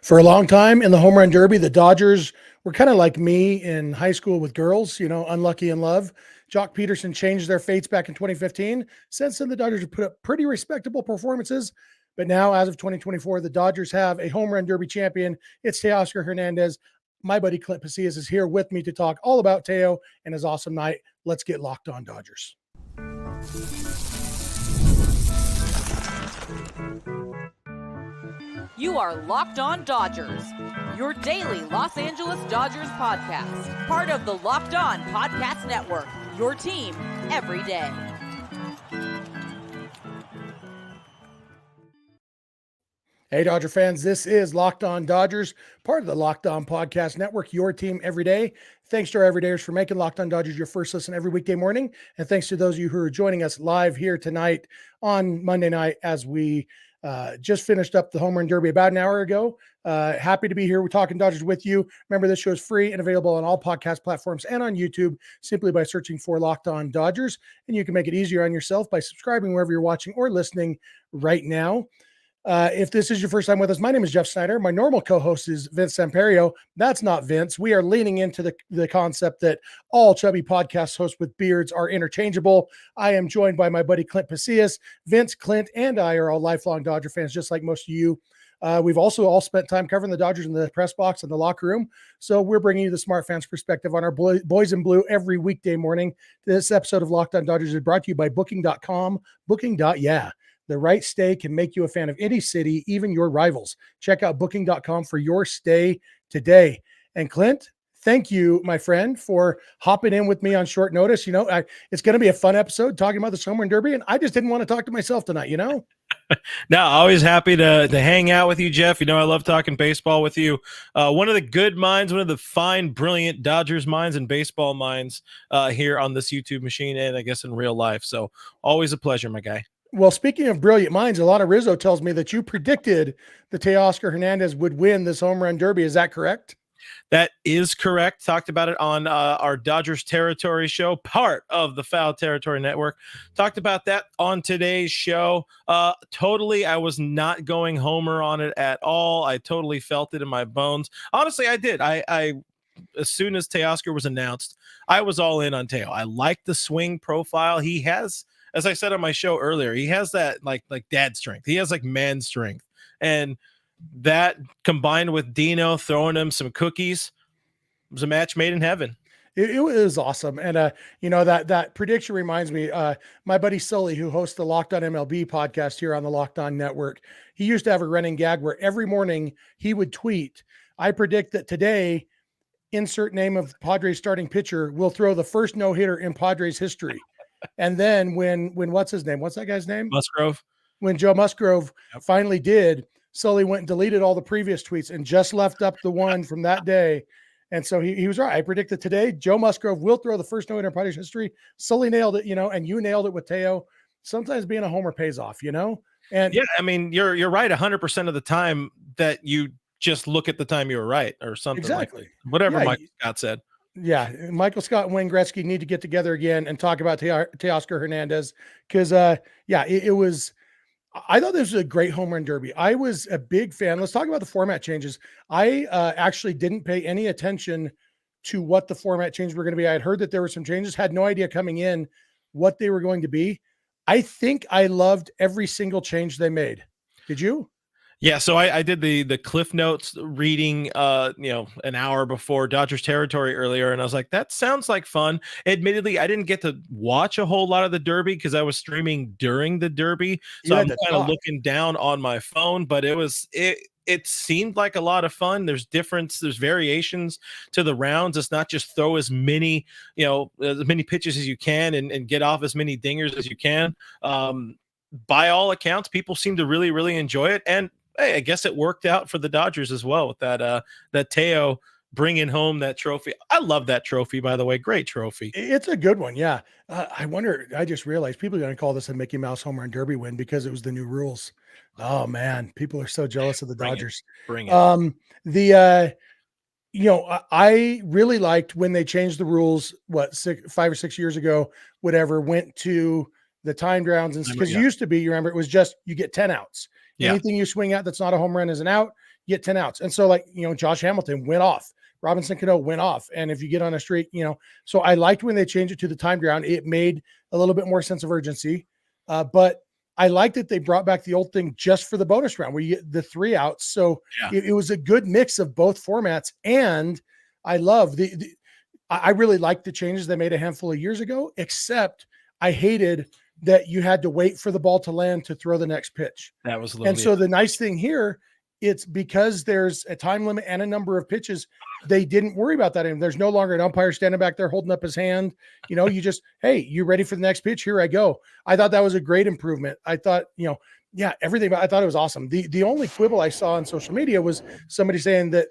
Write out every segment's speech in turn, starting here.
For a long time in the home run derby, the Dodgers were kind of like me in high school with girls, unlucky in love. Jock Peterson changed their fates back in 2015. Since then, the Dodgers have put up pretty respectable performances. But now, as of 2024, the Dodgers have a home run derby champion. It's Teoscar Hernandez. My buddy Clint Pasillas is here with me to talk all about Teo and his awesome night. Let's get locked on Dodgers. You are Locked On Dodgers, your daily Los Angeles Dodgers podcast. Part of the Locked On Podcast Network, your team every day. Hey, Dodger fans, this is Locked On Dodgers, part of the Locked On Podcast Network, your team every day. Thanks to our everydayers for making Locked On Dodgers your first listen every weekday morning. And thanks to those of you who are joining us live here tonight on Monday night as we just finished up the home run derby about an hour ago. Happy to be here. We're talking Dodgers with you. Remember, this show is free and available on all podcast platforms and on YouTube simply by searching for Locked On Dodgers. And you can make it easier on yourself by subscribing wherever you're watching or listening right now. If this is your first time with us, my name is Jeff Snyder. My normal co-host is Vince Samperio. That's not Vince. We are leaning into the concept that all chubby podcast hosts with beards are interchangeable. I am joined by my buddy Clint Pasillas. Vince, Clint, and I are all lifelong Dodger fans, just like most of you. We've also all spent time covering the Dodgers in the press box and the locker room. So we're bringing you the smart fans perspective on our boys in blue every weekday morning. This episode of Locked On Dodgers is brought to you by Booking.com. Booking.yeah. The right stay can make you a fan of any city, even your rivals. Check out Booking.com for your stay today. And Clint, thank you, my friend, for hopping in with me on short notice. It's going to be a fun episode talking about the home run derby, and I just didn't want to talk to myself tonight, No, always happy to hang out with you, Jeff. I love talking baseball with you. One of the good minds, one of the fine, brilliant Dodgers minds and baseball minds here on this YouTube machine and I guess in real life. So always a pleasure, my guy. Well, speaking of brilliant minds, a lot of Rizzo tells me that you predicted that Teoscar Hernandez would win this home run derby. Is that correct? That is correct. Talked about it on our Dodgers Territory show, part of the Foul Territory Network. Talked about that on today's show. Totally, I was not going homer on it at all. I totally felt it in my bones. Honestly, I did. I as soon as Teoscar was announced, I was all in on Teo. I like the swing profile. He has, as I said on my show earlier, he has that like dad strength. He has like man strength. And that combined with Dino throwing him some cookies was a match made in heaven. It was awesome. And, that prediction reminds me, my buddy Sully, who hosts the Locked On MLB podcast here on the Locked On Network, he used to have a running gag where every morning he would tweet, I predict that today, insert name of Padres starting pitcher, will throw the first no-hitter in Padres history. And then when what's his name? What's that guy's name? Musgrove. When Joe Musgrove finally did, Sully went and deleted all the previous tweets and just left up the one from that day. And so he was right. I predicted today Joe Musgrove will throw the first no-hitter in Padres history. Sully nailed it, and you nailed it with Teo. Sometimes being a homer pays off, And yeah, you're right 100% of the time that you just look at the time you were right or something. Exactly. Like whatever Michael Scott said. Yeah, Michael Scott and Wayne Gretzky need to get together again and talk about Teoscar Hernandez because, it was – I thought this was a great home run derby. I was a big fan. Let's talk about the format changes. I actually didn't pay any attention to what the format changes were going to be. I had heard that there were some changes, had no idea coming in what they were going to be. I think I loved every single change they made. Did you? Yeah, so I did the Cliff Notes reading, an hour before Dodgers Territory earlier, and I was like, that sounds like fun. Admittedly, I didn't get to watch a whole lot of the Derby because I was streaming during the Derby, so I'm kind of looking down on my phone. But it seemed like a lot of fun. There's variations to the rounds. It's not just throw as many pitches as you can and get off as many dingers as you can. By all accounts, people seem to really, really enjoy it, and hey, I guess it worked out for the Dodgers as well with that Teo bringing home that trophy. I love that trophy, by the way. Great trophy. It's a good one. Yeah. I just realized people are going to call this a Mickey Mouse home run derby win because it was the new rules. Oh man, people are so jealous of the Dodgers. Bring it. I really liked when they changed the rules, 5 or 6 years ago, went to the timed rounds. And because it used to be, you remember, it was just, you get 10 outs. Yeah. Anything you swing at that's not a home run is an out. you get 10 outs. And so like, Josh Hamilton went off, Robinson Cano went off. And if you get on a streak, so I liked when they changed it to the timed round, it made a little bit more sense of urgency. But I liked that they brought back the old thing just for the bonus round where you get the 3 outs. So it was a good mix of both formats. And I love I really liked the changes they made a handful of years ago, except I hated that you had to wait for the ball to land to throw the next pitch. That was and so the nice thing here, it's because there's a time limit and a number of pitches, they didn't worry about that. And there's no longer an umpire standing back there holding up his hand. You just, hey, you ready for the next pitch? Here I go. I thought that was a great improvement. I thought, everything. I thought it was awesome. The only quibble I saw on social media was somebody saying that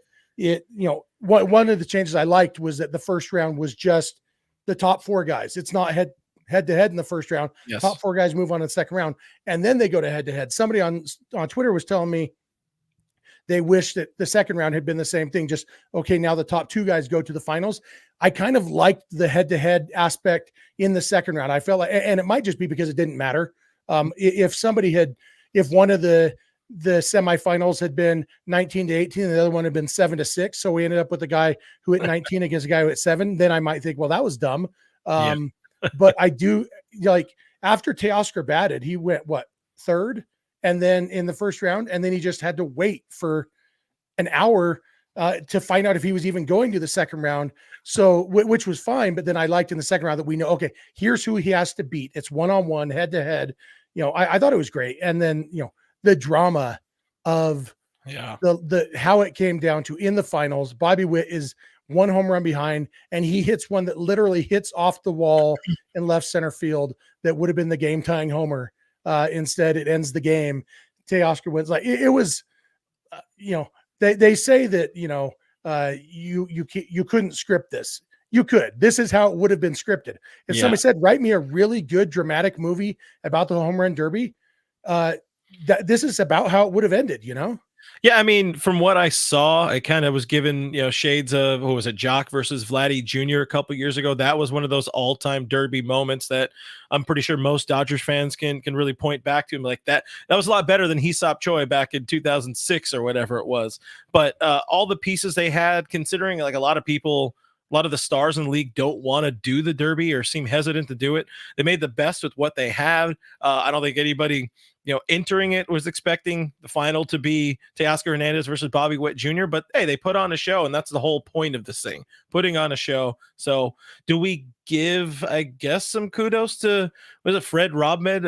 one of the changes I liked was that the first round was just the top 4 guys. It's not head to head in the first round. Yes. Top 4 guys move on to the second round, and then they go to head to head. Somebody on Twitter was telling me they wish that the second round had been the same thing. Just, okay, now the top 2 guys go to the finals. I kind of liked the head to head aspect in the second round. I felt like, and it might just be because it didn't matter. If one of the semifinals had been 19-18 and the other one had been 7-6. So we ended up with a guy who hit 19 against a guy who hit 7. Then I might think, well, that was dumb. But I do like after Teoscar batted, he went third, and then in the first round, and then he just had to wait for an hour to find out if he was even going to the second round. So which was fine. But then I liked in the second round that we know, okay, here's who he has to beat. It's 1-on-1 head to head. I thought it was great. And then, the drama of the how it came down to in the finals, Bobby Witt is 1 home run behind, and he hits one that literally hits off the wall in left center field that would have been the game tying homer. Instead, it ends the game. Teoscar wins. Like it was, they say that, you couldn't script this. You could. This is how it would have been scripted. If somebody said, write me a really good dramatic movie about the home run derby, this is about how it would have ended, Yeah, I mean, from what I saw, it kind of was given, shades of, what was it, Jock versus Vladdy Jr. a couple years ago. That was one of those all-time derby moments that I'm pretty sure most Dodgers fans can really point back to. Like that was a lot better than Hee-Sop Choi back in 2006 or whatever it was. But all the pieces they had, considering like a lot of the stars in the league don't want to do the derby or seem hesitant to do it. They made the best with what they had. I don't think anybody, entering it was expecting the final to be Teoscar Hernandez versus Bobby Witt Jr. But hey, they put on a show, and that's the whole point of this thing, putting on a show. So do we give, I guess, some kudos to, was it Fred Rodman?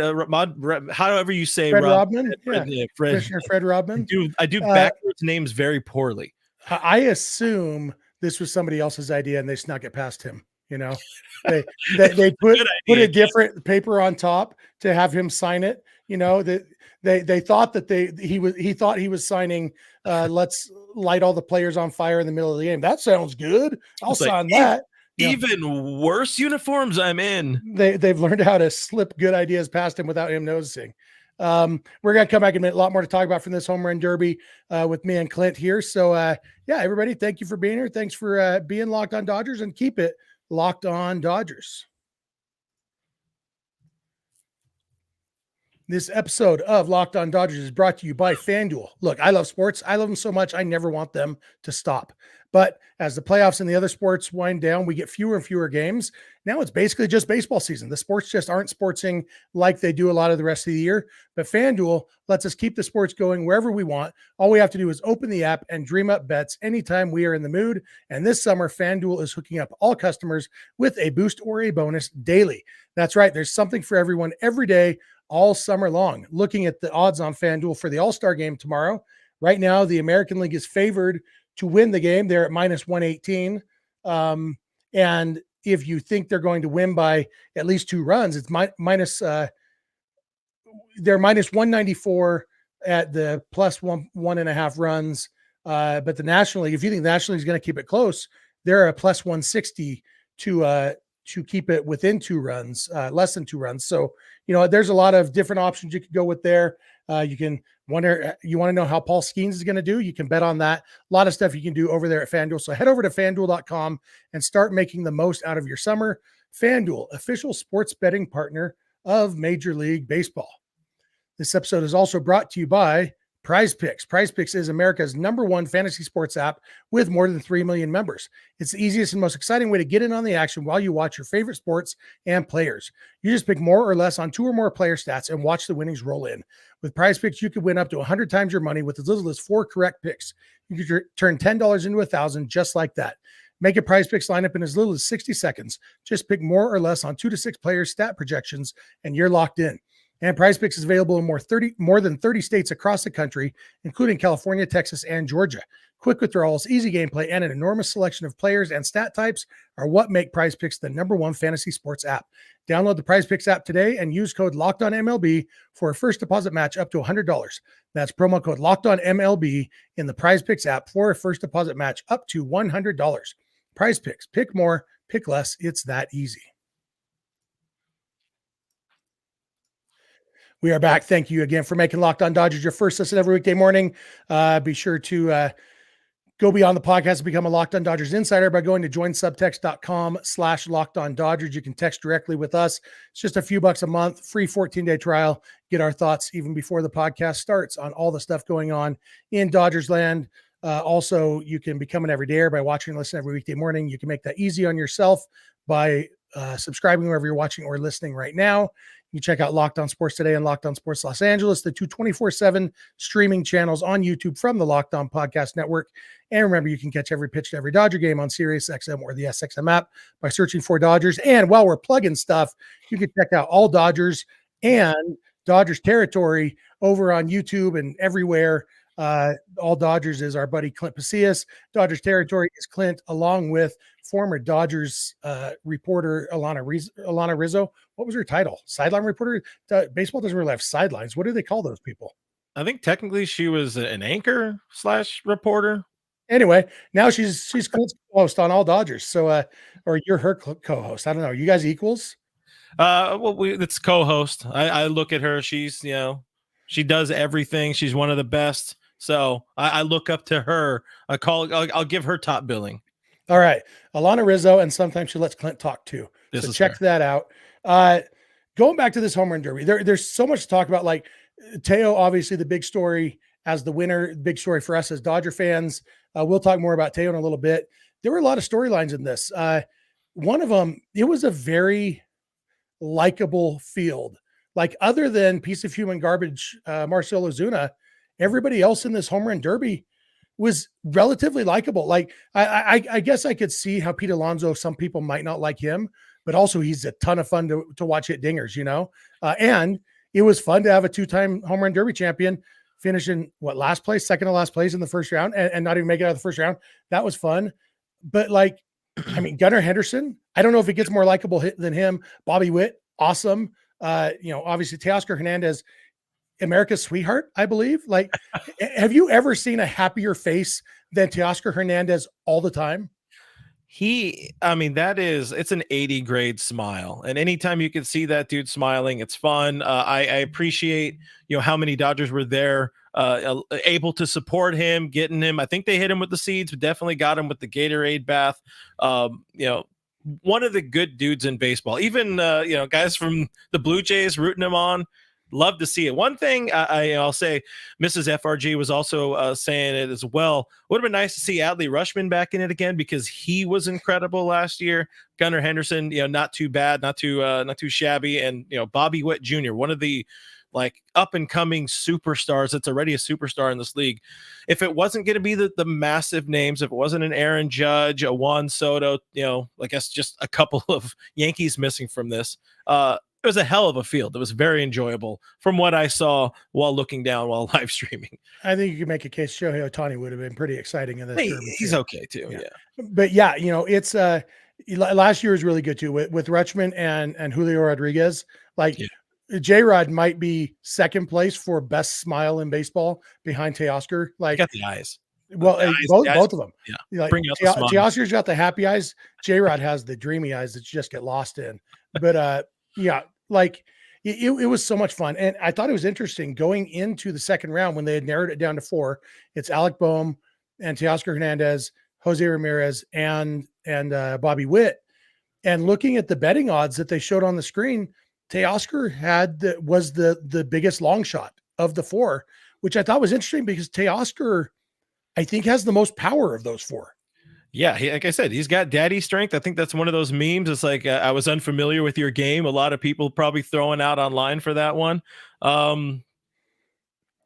However you say Fred Rodman? Fred, Commissioner Fred Rodman. I do backwards names very poorly. I assume this was somebody else's idea and they snuck it past him. They put a different paper on top to have him sign it. That they thought that he thought he was signing. Let's light all the players on fire in the middle of the game. That sounds good. I'll sign that. Even worse uniforms I'm in. They've learned how to slip good ideas past him without him noticing. We're going to come back in a minute. A lot more to talk about from this home run derby with me and Clint here. So everybody, thank you for being here. Thanks for being Locked On Dodgers, and keep it Locked On Dodgers. This episode of Locked On Dodgers is brought to you by FanDuel. Look, I love sports. I love them so much. I never want them to stop. But as the playoffs and the other sports wind down, we get fewer and fewer games. Now it's basically just baseball season. The sports just aren't sportsing like they do a lot of the rest of the year. But FanDuel lets us keep the sports going wherever we want. All we have to do is open the app and dream up bets anytime we are in the mood. And this summer, FanDuel is hooking up all customers with a boost or a bonus daily. That's right. There's something for everyone every day, all summer long. Looking at the odds on FanDuel for the All-Star game tomorrow. Right now, the American League is favored to win the game. They're at minus 118. And if you think they're going to win by at least 2 runs, it's they're minus 194 at the plus 1.5 runs. But the National League, if you think the National League is going to keep it close, they're a plus 160 to keep it within 2 runs, less than 2 runs. So, there's a lot of different options you could go with there. You want to know how Paul Skeens is going to do? You can bet on that. A lot of stuff you can do over there at FanDuel. So head over to FanDuel.com and start making the most out of your summer. FanDuel, official sports betting partner of Major League Baseball. This episode is also brought to you by Prize Picks. Prize Picks is America's #1 fantasy sports app with more than 3 million members. It's the easiest and most exciting way to get in on the action while you watch your favorite sports and players. You just pick more or less on 2 or more player stats and watch the winnings roll in. With Prize Picks, you could win up to 100 times your money with as little as 4 correct picks. You could turn $10 into $1,000 just like that. Make a Prize Picks lineup in as little as 60 seconds. Just pick more or less on 2 to 6 players' stat projections, and you're locked in. And Prize Picks is available in more than 30 states across the country, including California, Texas, and Georgia. Quick withdrawals, easy gameplay, and an enormous selection of players and stat types are what make Prize Picks the #1 fantasy sports app. Download the Prize Picks app today and use code LOCKEDONMLB for a first deposit match up to $100. That's promo code LOCKEDONMLB in the Prize Picks app for a first deposit match up to $100. Prize Picks. Pick more, pick less. It's that easy. We are back. Thank you again for making Locked On Dodgers your first listen every weekday morning. Be sure to go beyond the podcast and become a Locked On Dodgers insider by going to joinsubtext.com/LockedOnDodgers. You can text directly with us. It's just a few bucks a month, free 14-day trial. Get our thoughts even before the podcast starts on all the stuff going on in Dodgers land. Also, you can become an everydayer by watching and listening every weekday morning. You can make that easy on yourself by subscribing wherever you're watching or listening right now. You check out Locked On Sports Today and Locked On Sports Los Angeles, the 2 24/7 streaming channels on YouTube from the Locked On Podcast Network. And remember, you can catch every pitch to every Dodger game on SiriusXM or the SXM app by searching for Dodgers. And while we're plugging stuff, you can check out all Dodgers and Dodgers territory over on YouTube and everywhere. All Dodgers is our buddy Clint Pasillas. Dodgers territory is Clint, along with former Dodgers reporter Alana Rizzo. What was her title? Sideline reporter? Baseball doesn't really have sidelines. What do they call those people? I think technically she was an anchor / reporter. Anyway, now she's Clint's host on all Dodgers. So, or you're her co-host. I don't know. You guys equals? Well, it's co-host. I look at her. She's, she does everything. She's one of the best. So I look up to her. I'll give her top billing. All right. Alana Rizzo, and sometimes she lets Clint talk too. So check that out. Going back to this home run derby, there's so much to talk about. Like Teo, obviously the big story as the winner, big story for us as Dodger fans. We'll talk more about Teo in a little bit. There were a lot of storylines in this. One of them, it was a very likable field. Like other than piece of human garbage, Marcell Ozuna, everybody else in this home run derby was relatively likable. Like I guess I could see how Pete Alonso, some people might not like him, but also he's a ton of fun to watch hit dingers, and it was fun to have a 2-time home run derby champion finishing last place, second to last place in the first round and not even make it out of the first round. That was fun. But Gunnar Henderson, I don't know if it gets more likable than him. Bobby Witt, awesome. Obviously Teoscar Hernandez, America's sweetheart, I believe. Like, have you ever seen a happier face than Teoscar Hernandez all the time? It's an 80 grade smile. And anytime you can see that dude smiling, it's fun. I appreciate, how many Dodgers were there, able to support him, getting him. I think they hit him with the seeds, but definitely got him with the Gatorade bath. One of the good dudes in baseball, even, guys from the Blue Jays rooting him on. Love to see it. One thing I'll say, Mrs. FRG was also saying it as well. Would have been nice to see Adley Rutschman back in it again because he was incredible last year. Gunnar Henderson, not too bad, not too shabby, and Bobby Witt Jr., one of the up and coming superstars that's already a superstar in this league. If it wasn't going to be the massive names, if it wasn't an Aaron Judge, a Juan Soto, I guess just a couple of Yankees missing from this. It was a hell of a field. It was very enjoyable from what I saw while looking down while live streaming. I think you could make a case Shohei Ohtani would have been pretty exciting in this. He's okay too. Yeah. But it's last year was really good too with Rutschman and Julio Rodriguez. J-Rod might be second place for best smile in baseball behind Teoscar. Got the eyes. Well, both of them. Yeah. Teoscar's got the happy eyes. J-Rod has the dreamy eyes that you just get lost in. But it was so much fun. And I thought it was interesting going into the second round when they had narrowed it down to 4. It's Alec Bohm and Teoscar Hernandez, Jose Ramirez, and Bobby Witt. And looking at the betting odds that they showed on the screen, Teoscar was the biggest long shot of the 4 which I thought was interesting because Teoscar, I think, has the most power of those four. Yeah, like I said, he's got daddy strength. I think that's one of those memes. It's like, I was unfamiliar with your game. A lot of people probably throwing out online for that one.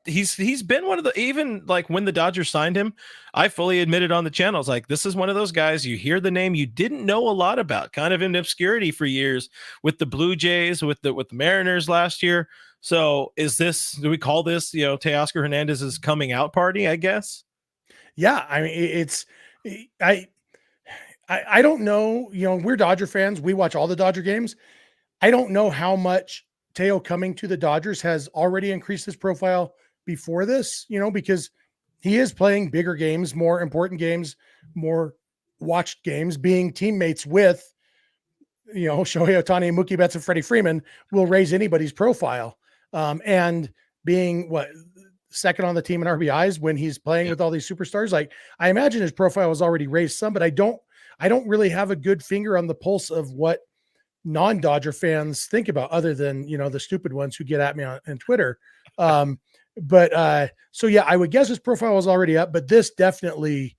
He's been one of the, even like when the Dodgers signed him, I fully admitted on the channel, it's like, this is one of those guys, you hear the name, you didn't know a lot about, kind of in obscurity for years with the Blue Jays, with the Mariners last year. So do we call this, Teoscar Hernandez's coming out party, I guess? Yeah, I mean, I don't know. We're Dodger fans. We watch all the Dodger games. I don't know how much Teo coming to the Dodgers has already increased his profile before this, because he is playing bigger games, more important games, more watched games, being teammates with, Shohei Ohtani, Mookie Betts, and Freddie Freeman will raise anybody's profile. And being second on the team in RBIs when he's playing with all these superstars. Like, I imagine his profile was already raised some, but I don't really have a good finger on the pulse of what non-Dodger fans think about, other than, the stupid ones who get at me on Twitter. So yeah, I would guess his profile was already up, but this definitely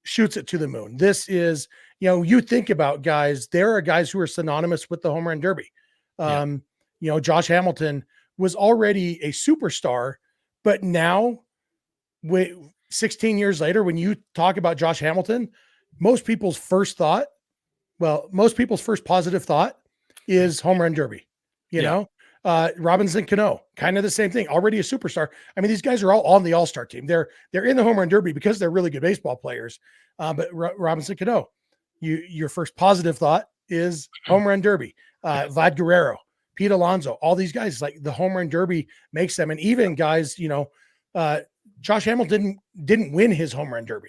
shoots it to the moon. This is, you think about guys, there are guys who are synonymous with the home run derby. Josh Hamilton was already a superstar, but now, 16 years later, when you talk about Josh Hamilton, most people's first positive thought is home run derby. Robinson Cano, kind of the same thing, already a superstar. I mean, these guys are all on the all-star team. They're in the home run derby because they're really good baseball players. But Robinson Cano, your first positive thought is home run derby. Vlad Guerrero, Pete Alonso, all these guys, like, the home run derby makes them. And even guys, Josh Hamilton didn't win his home run derby.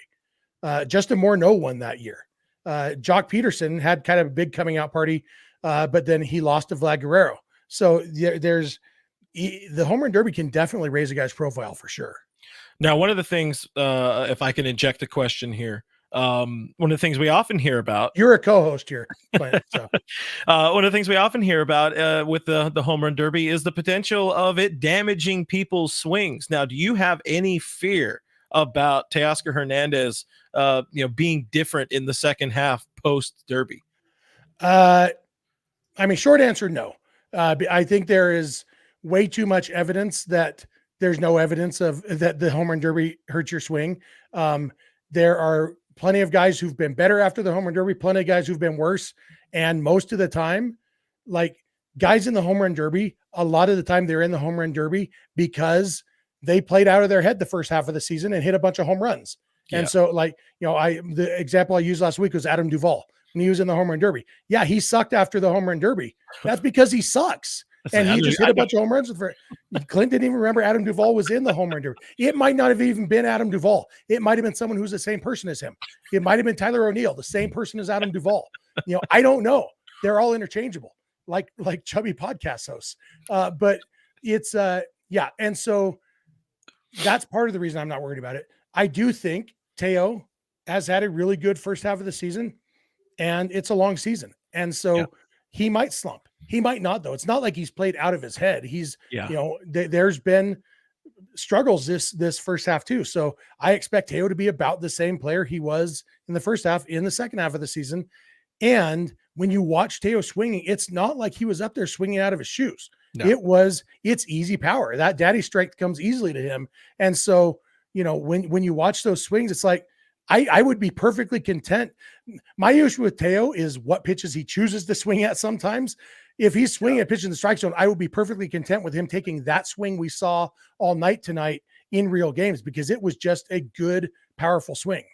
Justin Morneau won that year. Jock Peterson had kind of a big coming out party, but then he lost to Vlad Guerrero. So there's the home run derby can definitely raise a guy's profile for sure. Now, one of the things, if I can inject a question here, one of the things we often hear about, you're a co-host here, Clint, so. One of the things we often hear about with the home run derby is the potential of it damaging people's swings. Now, do you have any fear about Teoscar Hernandez, being different in the second half post derby? I mean, short answer, no. I think there is way too much evidence that there's no evidence of that the home run derby hurts your swing. There are plenty of guys who've been better after the home run derby, plenty of guys who've been worse. And most of the time, like, guys in the home run derby, a lot of the time they're in the home run derby because they played out of their head the first half of the season and hit a bunch of home runs. Yeah. And so, like, the example I used last week was Adam Duvall when he was in the home run derby. Yeah, he sucked after the home run derby. That's because he sucks. And he just hit a bunch of home runs. Clint didn't even remember Adam Duvall was in the home run derby. It might not have even been Adam Duvall. It might have been someone who's the same person as him. It might have been Tyler O'Neill, the same person as Adam Duvall. I don't know. They're all interchangeable, like chubby podcast hosts. But it's yeah. And so that's part of the reason I'm not worried about it. I do think Teo has had a really good first half of the season, and it's a long season. And so he might slump. He might not, though. It's not like he's played out of his head. He's, there's been struggles this first half too. So I expect Teo to be about the same player he was in the first half, in the second half of the season. And when you watch Teo swinging, it's not like he was up there swinging out of his shoes. No. It's easy power. That daddy strength comes easily to him. And so, when you watch those swings, it's like, I would be perfectly content. My issue with Teo is what pitches he chooses to swing at sometimes. If he's swinging at pitch in the strike zone, I would be perfectly content with him taking that swing we saw all night tonight in real games, because it was just a good, powerful swing.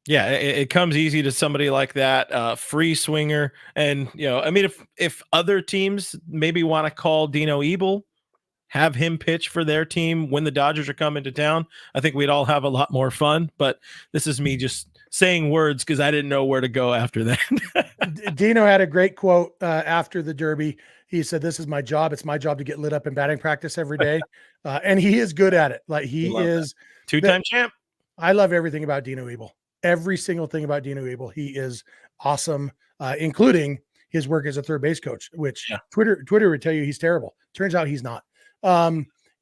Yeah, it comes easy to somebody like that, free swinger. And, I mean, if other teams maybe want to call Dino Ebel, have him pitch for their team when the Dodgers are coming to town, I think we'd all have a lot more fun. But this is me just saying words because I didn't know where to go after that. Dino had a great quote after the Derby. He said, "This is my job. It's my job to get lit up in batting practice every day." And he is good at it. Like, he is two-time champ. I love everything about Dino Ebel. Every single thing about Dino Ebel. He is awesome, including his work as a third base coach, which Twitter would tell you he's terrible. Turns out he's not.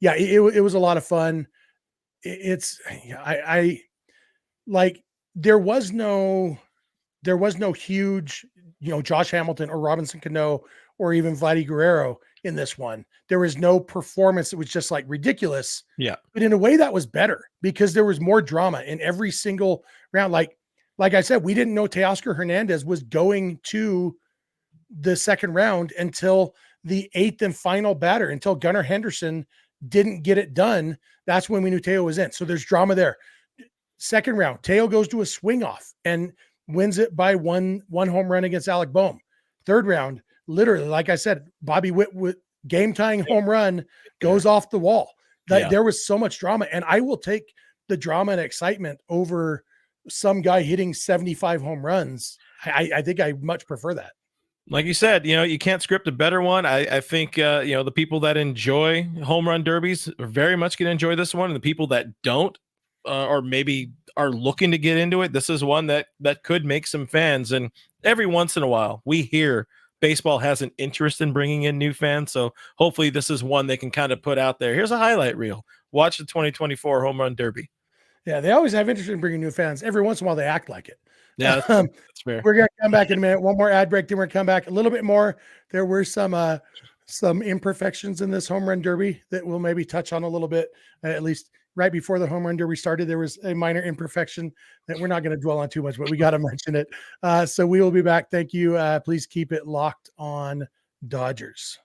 yeah, it was a lot of fun. It's I like there was no huge, Josh Hamilton or Robinson Cano or even Vladdy Guerrero in this one. There was no performance that was just like ridiculous. Yeah. But in a way that was better because there was more drama in every single round. Like I said, we didn't know Teoscar Hernandez was going to the second round until the eighth and final batter, until Gunnar Henderson didn't get it done. That's when we knew Teo was in. So there's drama there. Second round, Teo goes to a swing off and wins it by one home run against Alec Bohm. Third round, literally, like I said, Bobby Witt with game tying home run goes off the wall. There was so much drama, and I will take the drama and excitement over some guy hitting 75 home runs. I think I much prefer that. Like you said, you can't script a better one. I think, the people that enjoy home run derbies are very much going to enjoy this one. And the people that don't, or maybe are looking to get into it, this is one that could make some fans. And every once in a while, we hear baseball has an interest in bringing in new fans. So hopefully this is one they can kind of put out there. Here's a highlight reel. Watch the 2024 home run derby. Yeah, they always have interest in bringing new fans. Every once in a while, they act like it. Yeah, that's fair. We're going to come back in a minute. One more ad break, then we're going to come back a little bit more. There were some imperfections in this home run derby that we'll maybe touch on a little bit. At least right before the home run derby started, there was a minor imperfection that we're not going to dwell on too much, but we got to mention it. So we will be back. Thank you. Please keep it locked on Dodgers.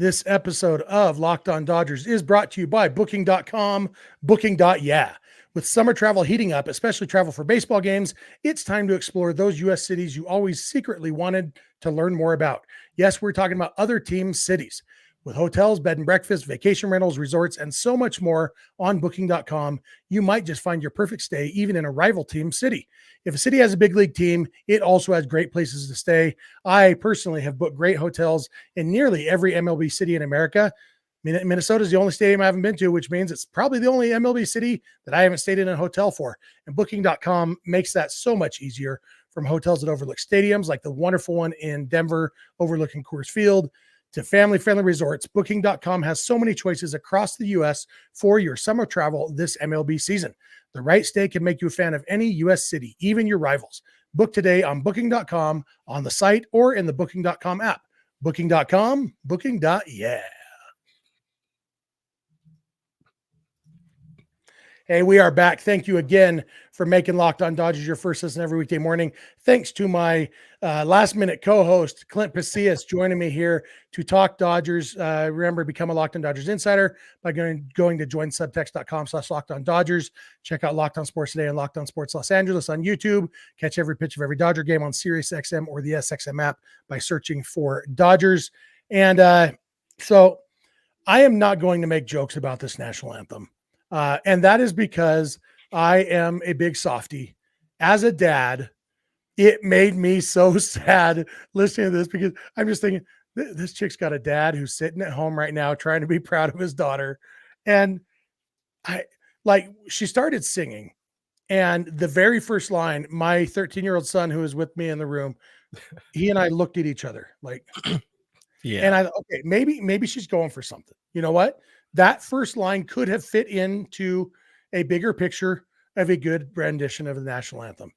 This episode of Locked On Dodgers is brought to you by Booking.com, Booking.yeah. With summer travel heating up, especially travel for baseball games, it's time to explore those U.S. cities you always secretly wanted to learn more about. Yes, we're talking about other teams' cities. With hotels, bed and breakfast, vacation rentals, resorts, and so much more on Booking.com, you might just find your perfect stay even in a rival team city. If a city has a big league team, it also has great places to stay. I personally have booked great hotels in nearly every MLB city in America. Minnesota is the only stadium I haven't been to, which means it's probably the only MLB city that I haven't stayed in a hotel for. And Booking.com makes that so much easier, from hotels that overlook stadiums like the wonderful one in Denver overlooking Coors Field to family-friendly resorts. Booking.com has so many choices across the U.S. for your summer travel this MLB season. The right stay can make you a fan of any U.S. city, even your rivals. Book today on Booking.com, on the site, or in the Booking.com app. Booking.com, Booking.yeah. Hey, we are back. Thank you again for making Locked On Dodgers your first listen every weekday morning. Thanks to my last-minute co-host, Clint Pasillas, joining me here to talk Dodgers. Remember, become a Locked On Dodgers insider by going to joinsubtext.com/LockedOnDodgers. Check out Locked On Sports Today and Locked On Sports Los Angeles on YouTube. Catch every pitch of every Dodger game on SiriusXM or the SXM app by searching for Dodgers. And so I am not going to make jokes about this national anthem. And that is because I am a big softie. As a dad, it made me so sad listening to this, because I'm just thinking, this chick's got a dad who's sitting at home right now trying to be proud of his daughter. And she started singing, and the very first line, my 13-year-old son, who was with me in the room, he and I looked at each other like, yeah. And okay, maybe she's going for something. You know what? That first line could have fit into a bigger picture of a good rendition of the national anthem.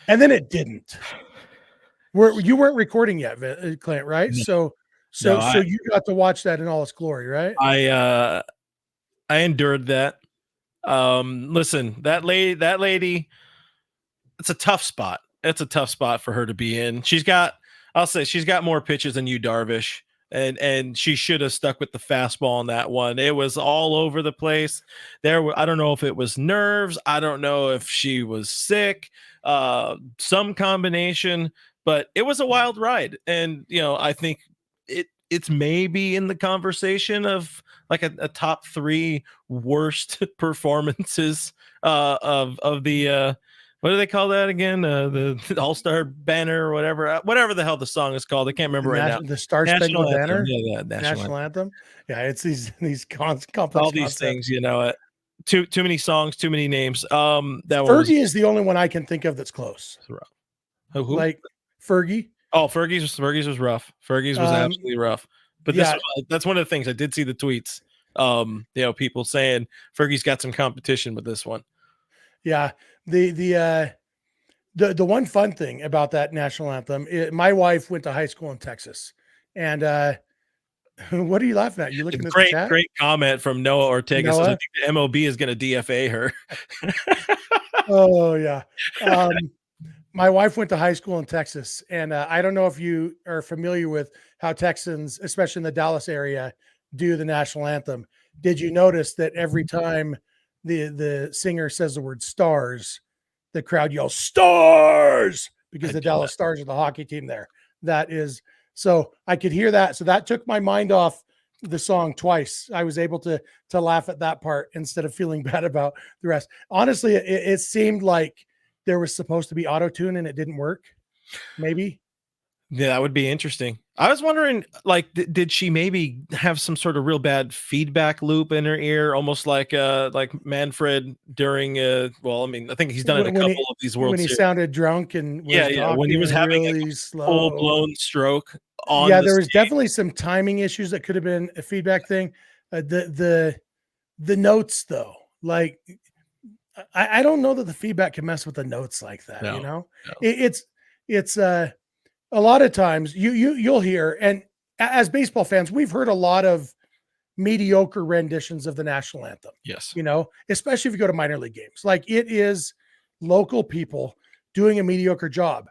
And then it didn't. You weren't recording yet, Clint, right? No. So you got to watch that in all its glory, right? I endured that. Listen, that lady, it's a tough spot. It's a tough spot for her to be in. I'll say she's got more pitches than you, Darvish. And she should have stuck with the fastball on that one. It was all over the place. I don't know if it was nerves. I don't know if she was sick, some combination, but it was a wild ride. And, I think it's maybe in the conversation of like a top 3 worst performances of the what do they call that again? The All-Star banner or whatever the hell the song is called. I can't remember right now. The Star Spangled Banner. Yeah, national anthem. Yeah, it's these complex all these things. Too many songs, too many names. Fergie is the only one I can think of that's close. Who? Like Fergie. Oh, Fergie's was rough. Fergie's was absolutely rough. But yeah. that's one of the things I did see the tweets. People saying Fergie's got some competition with this one. Yeah. The one fun thing about that national anthem, my wife went to high school in Texas, and what are you laughing at? You looking at the chat? Great comment from Noah Ortega. Says, I Noah? think the MOB is going to DFA her. Oh yeah. My wife went to high school in Texas, and I don't know if you are familiar with how Texans, especially in the Dallas area, do the national anthem. Did you notice that every time the singer says the word stars, the crowd yells stars because the Dallas Stars are the hockey team there. That is, so I could hear that. So that took my mind off the song twice. I was able to laugh at that part instead of feeling bad about the rest. Honestly, it seemed like there was supposed to be auto-tune and it didn't work. Maybe. Yeah, that would be interesting. I was wondering, like, did she maybe have some sort of real bad feedback loop in her ear, almost like Manfred during well, I mean, I think he's done it a couple of these World Series. When he sounded drunk and was when he was having really a slow, full-blown stroke on there was definitely some timing issues that could have been a feedback thing. The notes though, like I don't know that the feedback can mess with the notes like that. No. It's a lot of times you'll hear, and as baseball fans, we've heard a lot of mediocre renditions of the national anthem. Yes. Especially if you go to minor league games, like it is local people doing a mediocre job.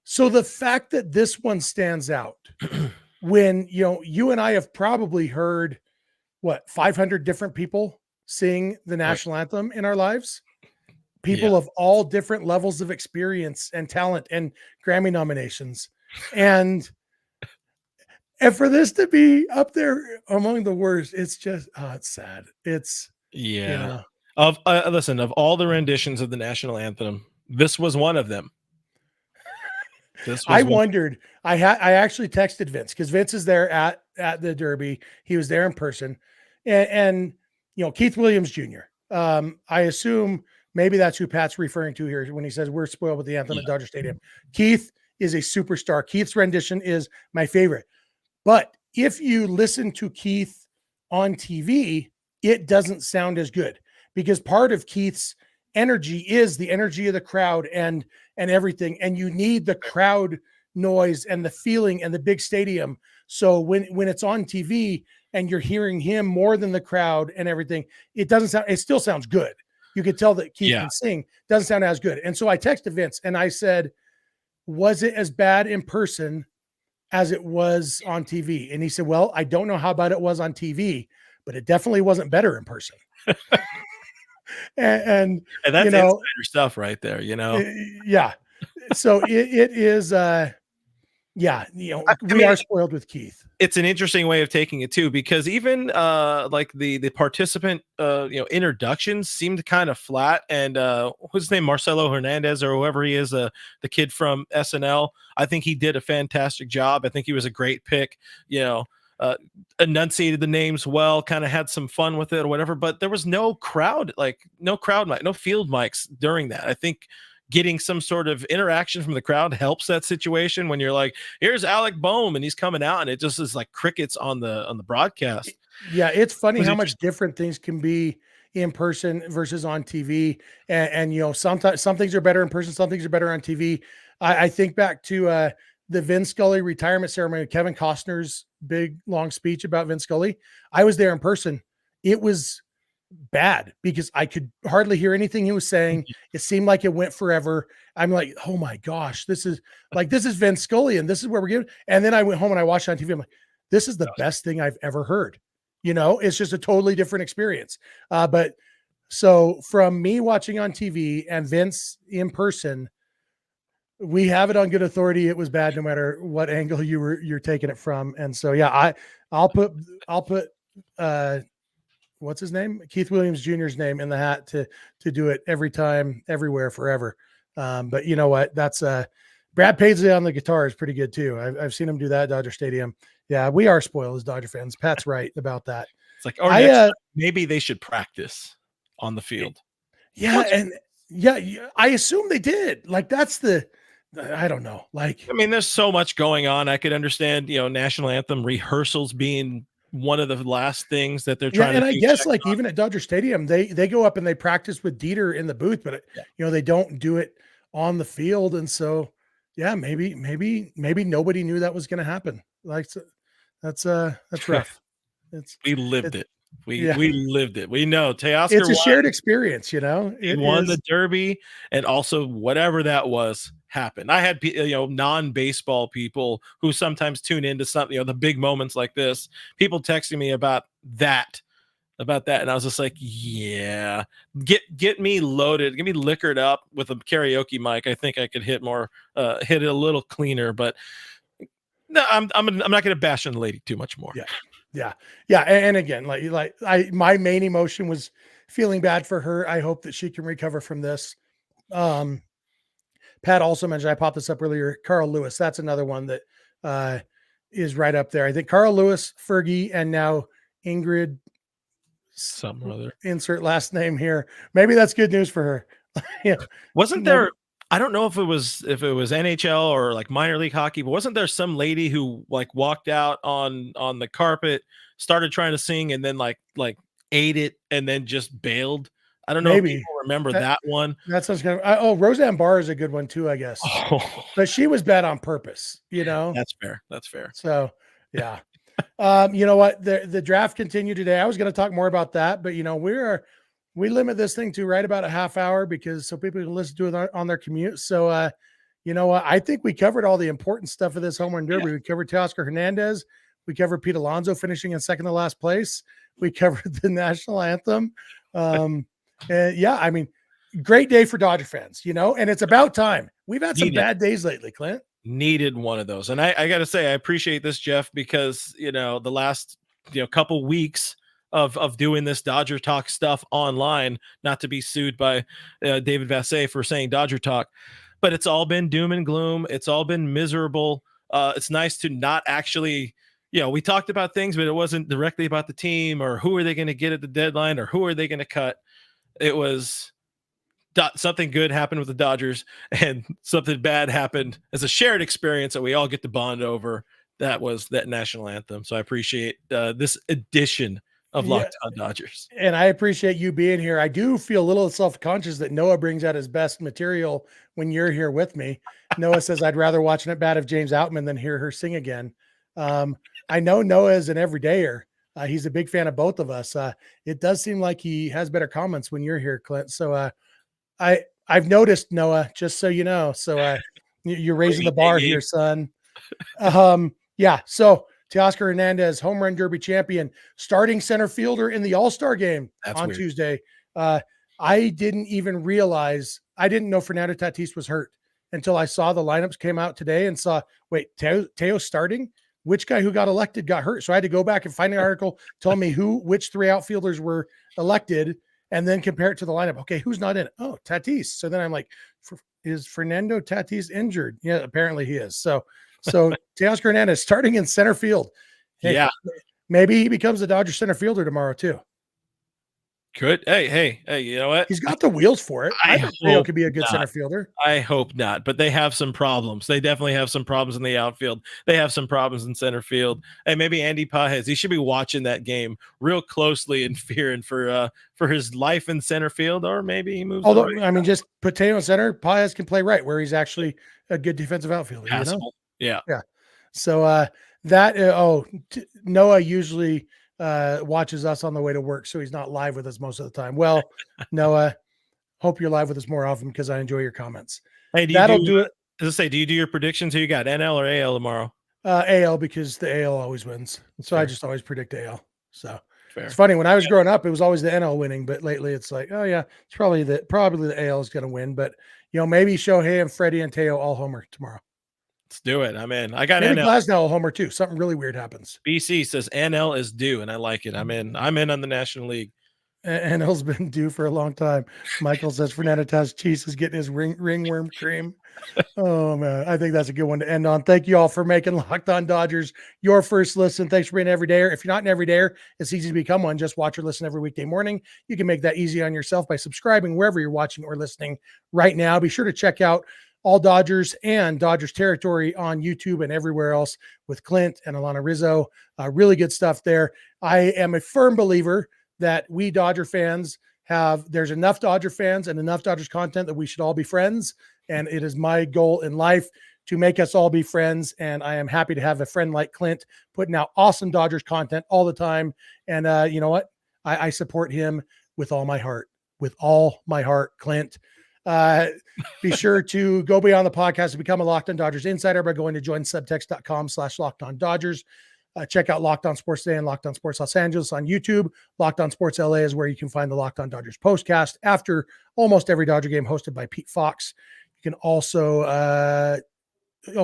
So the fact that this one stands out when, you and I have probably heard 500 different people sing the national anthem in our lives, people of all different levels of experience and talent and Grammy nominations. And for this to be up there among the worst, it's just, it's sad. It's, of all the renditions of the national anthem, this was one of them. I wondered, I actually texted Vince because Vince is there at the Derby. He was there in person, and Keith Williams Jr. I assume maybe that's who Pat's referring to here when he says we're spoiled with the anthem at Dodger Stadium. Keith is a superstar. Keith's rendition is my favorite. But if you listen to Keith on TV, it doesn't sound as good because part of Keith's energy is the energy of the crowd and everything. And you need the crowd noise and the feeling and the big stadium. So when it's on TV and you're hearing him more than the crowd and everything, it still sounds good. You could tell that Keith can sing, doesn't sound as good. And so I texted Vince and I said, was it as bad in person as it was on TV? And he said, well, I don't know how bad it was on TV, but it definitely wasn't better in person. and that's insider stuff right there, Yeah. So it is, we are spoiled with Keith. It's an interesting way of taking it too, because even like the participant introductions seemed kind of flat. And what's his name, Marcelo Hernandez or whoever he is, the kid from SNL, I think he did a fantastic job. I think he was a great pick. Enunciated the names well, kind of had some fun with it or whatever. But there was no crowd mic, no field mics during that. I think getting some sort of interaction from the crowd helps that situation when you're like, here's Alec Bohm and he's coming out and it just is like crickets on the broadcast. Yeah, it's funny how much different things can be in person versus on TV. And sometimes some things are better in person, some things are better on TV. I think back to the Vin Scully retirement ceremony, Kevin Costner's big long speech about Vin Scully. I was there in person. It was bad because I could hardly hear anything he was saying. It seemed like it went forever. I'm like, oh my gosh, this is Vin Scully and this is where we're getting. And then I went home and I watched it on TV. I'm like, this is the best thing I've ever heard. It's just a totally different experience. But so from me watching on TV and Vince in person, we have it on good authority. It was bad no matter what angle you're taking it from. And so, I'll put what's his name? Keith Williams Jr.'s name in the hat to do it every time, everywhere, forever. But you know what? That's Brad Paisley on the guitar is pretty good too. I've seen him do that at Dodger Stadium. Yeah, we are spoiled as Dodger fans. Pat's right about that. It's like, maybe they should practice on the field. Yeah. I assume they did. Like that's the I don't know. Like, I mean, there's so much going on. I could understand, national anthem rehearsals being one of the last things that they're yeah, trying to and I do. guess like even at Dodger Stadium, they go up and they practice with Dieter in the booth, but they don't do it on the field, and so yeah, maybe nobody knew that was going to happen. Like, so that's rough. It's We lived it's it. We yeah, lived it. We know it's Teoscar a won. shared experience. He It won the is. Derby, and also whatever that was happened. I had non-baseball people who sometimes tune into something, the big moments like this. People texting me about that, and I was just like, yeah, get me loaded, get me liquored up with a karaoke mic. I think I could hit it a little cleaner, but no, I'm not going to bash on the lady too much more. Yeah. And again, my main emotion was feeling bad for her. I hope that she can recover from this. Pat also mentioned, I popped this up earlier, Carl Lewis. That's another one that is right up there. I think Carl Lewis, Fergie, and now Ingrid, Something or other. Insert last name here. Maybe that's good news for her. Yeah. Wasn't there? I don't know if it was NHL or like minor league hockey, but wasn't there some lady who like walked out on the carpet, started trying to sing, and then like ate it and then just bailed? I don't know if Maybe. people remember that one. That sounds kind of. Roseanne Barr is a good one too, I guess. Oh, But she was bad on purpose. that's fair. That's fair. So yeah. You know what? The draft continued today. I was going to talk more about that, but we limit this thing to right about a half hour so people can listen to it on their commute. So you know what? I think we covered all the important stuff of this home run derby. Yeah. We covered Teoscar Hernandez. We covered Pete Alonso finishing in second to last place. We covered the national anthem. And yeah, I mean, great day for Dodger fans, and it's about time. We've had some bad days lately, Clint. Needed one of those. And I got to say, I appreciate this, Jeff, because, the last, couple weeks of doing this Dodger Talk stuff online, not to be sued by David Vassay for saying Dodger Talk, but it's all been doom and gloom. It's all been miserable. It's nice to not actually, we talked about things, but it wasn't directly about the team or who are they going to get at the deadline or who are they going to cut. It was something good happened with the Dodgers and something bad happened as a shared experience that we all get to bond over. That was that national anthem. So I appreciate this edition of Locked On Dodgers. And I appreciate you being here. I do feel a little self-conscious that Noah brings out his best material when you're here with me. Noah says, I'd rather watch an at-bat of James Outman than hear her sing again. I know Noah is an everydayer. He's a big fan of both of us. It does seem like he has better comments when you're here, Clint. So I've noticed, Noah, just so you know. So you're raising the bar here, son. Yeah. So Teoscar Hernandez, home run derby champion, starting center fielder in the All-Star game on Tuesday. I didn't even realize, I didn't know Fernando Tatis was hurt until I saw the lineups came out today and saw, wait, Teo starting? Which guy who got elected got hurt? So I had to go back and find an article telling me which three outfielders were elected and then compare it to the lineup. Okay, who's not in it? Oh, Tatis. So then I'm like, is Fernando Tatis injured? Yeah, apparently he is. So Teoscar Hernandez starting in center field. Hey, yeah. Maybe he becomes a Dodger center fielder tomorrow too. Good. Hey, you know what? He's got the wheels for it. I think Teo could be a good center fielder. I hope not, but they have some problems. They definitely have some problems in the outfield. They have some problems in center field. Hey, maybe Andy Pajes, he should be watching that game real closely and fearing for his life in center field, or maybe he moves. Although, I mean, just put Teo in center, Pajes can play right where he's actually a good defensive outfielder. Passable. Yeah. So Noah usually watches us on the way to work, so he's not live with us most of the time. Well, Noah, hope you're live with us more often because I enjoy your comments. Hey, do it. As I say, do you do your predictions? Who you got, NL or AL tomorrow? AL, because the AL always wins. So I just always predict AL. So fair. It's funny, when I was growing up, it was always the NL winning, but lately it's like, oh yeah, it's probably the AL is going to win. But maybe Shohei and Freddie and Teo all homer tomorrow. Let's do it. I'm in. I got maybe NL. Glasnow homer too. Something really weird happens. BC says NL is due, and I like it. I'm in on the National League. NL's been due for a long time. Michael says Fernando Tatis is getting his ringworm cream. Oh man, I think that's a good one to end on. Thank you all for making Locked On Dodgers your first listen. Thanks for being an everydayer. If you're not an everydayer, it's easy to become one. Just watch or listen every weekday morning. You can make that easy on yourself by subscribing wherever you're watching or listening right now. Be sure to check out All Dodgers and Dodgers Territory on YouTube and everywhere else with Clint and Alana Rizzo. Really good stuff there. I am a firm believer that we Dodger fans there's enough Dodger fans and enough Dodgers content that we should all be friends. And it is my goal in life to make us all be friends. And I am happy to have a friend like Clint putting out awesome Dodgers content all the time. And you know what? I support him with all my heart, Clint. Be sure to go beyond the podcast and become a Locked On Dodgers insider by going to joinsubtext.com/LockedOnDodgers. Check out Locked On Sports Today and Locked On Sports Los Angeles on YouTube. Locked On Sports LA is where you can find the Locked On Dodgers postcast after almost every Dodger game, hosted by Pete Fox. You can also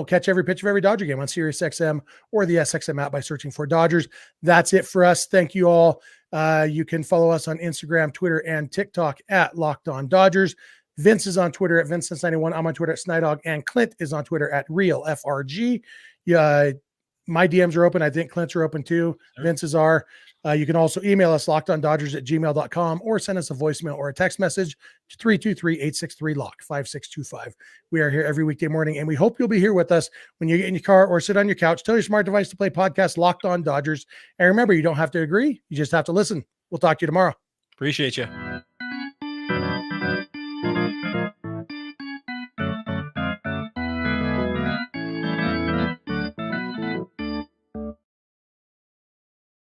catch every pitch of every Dodger game on SiriusXM or the SXM app by searching for Dodgers. That's it for us. Thank you all. You can follow us on Instagram, Twitter, and TikTok at Locked On Dodgers. Vince is on Twitter at Vince91. I'm on Twitter at Snydog, and Clint is on Twitter at RealFRG. My DMs are open. I think Clint's are open too. Sure. Vince's are. You can also email us lockedondodgers@gmail.com or send us a voicemail or a text message to 323-863-LOCK-5625. We are here every weekday morning, and we hope you'll be here with us when you get in your car or sit on your couch. Tell your smart device to play podcast Locked On Dodgers. And remember, you don't have to agree. You just have to listen. We'll talk to you tomorrow. Appreciate you.